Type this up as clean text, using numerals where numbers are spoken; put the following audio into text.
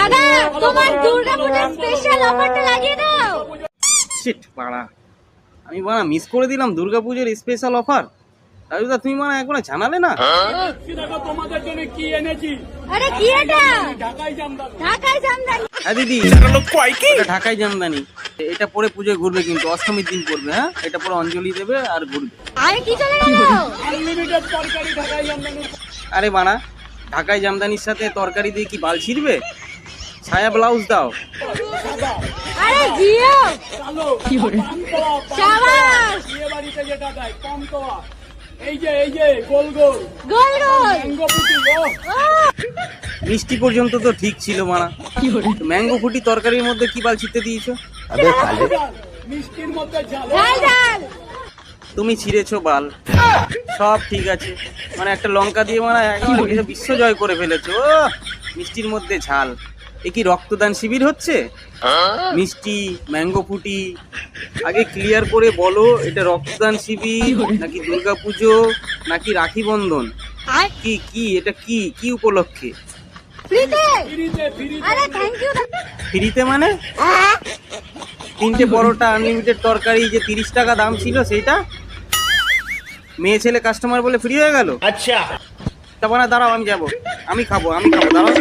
দাদা তোমার দুর্গাপূজার স্পেশাল অফারটা লাগিয়ে দাও। শিট পাড়া, আমি বানা মিস করে দিলাম দুর্গাপূজার স্পেশাল অফার। দাদা তুমি মানে এখনো জানালে না? তোমাদের জন্য কি এনেছি? আরে কি এটা? ঢাকাই জামদানি। ঢাকাই জামদানি। হ্যাঁ দিদি, এটা ঢাকাই জামদানি। এটা পরে পুজোয় ঘুরবে কিন্তু অষ্টমীর দিন করবে। হ্যাঁ, এটা পরে অঞ্জলি দেবে আর ঘুরবে। আরে কি চলে গেল? আনলিমিটেড তরকারি ঢাকাই জামদানি। আরে বানা, ঢাকাই জামদানির সাথে তরকারি দিয়ে কি বাল ছিড়বে? ছায়া ব্লাউজ দাও। আরে জিও চালো শাবাশ। বিয়ে বাড়িতে যেটা দেয় কম তোয়া, এই যে গোল গোল গোল গোল ম্যাঙ্গো পুটি। মিষ্টি পর্যন্ত তো ঠিক ছিল মানা, ম্যাঙ্গো ফুটি তরকারির মধ্যে কি বাল ছিটতে দিয়েছো? মিষ্টির মধ্যে ঝাল। ঝাল ঝাল। তুমি ছিঁড়েছো বাল, সব ঠিক আছে। মানে একটা লঙ্কা দিয়ে মানে একদম বিশ্ব জয় করে ফেলেছো। ও, মিষ্টির মধ্যে ঝাল। এ কি রক্তদান শিবির হচ্ছে? মিষ্টি ম্যাঙ্গো ফুটি, আগে ক্লিয়ার করে বলো এটা রক্তদান শিবির নাকি দুর্গাপুজো নাকি রাখি বন্ধন? কি কি এটা কি কি উপলক্ষে? ফ্রিতে। ফ্রিতে ফ্রিতে। আরে থ্যাংক ইউ। ফ্রিতে মানে? 3টে পরোটা আনলিমিটেড তরকারি যে 30 টাকা দাম ছিল সেইটা মেয়ে ছেলে কাস্টমার বলে ফ্রি হয়ে গেল। আচ্ছা তারপরে দাঁড়াও, আমি যাবো, আমি খাবো দাঁড়াও।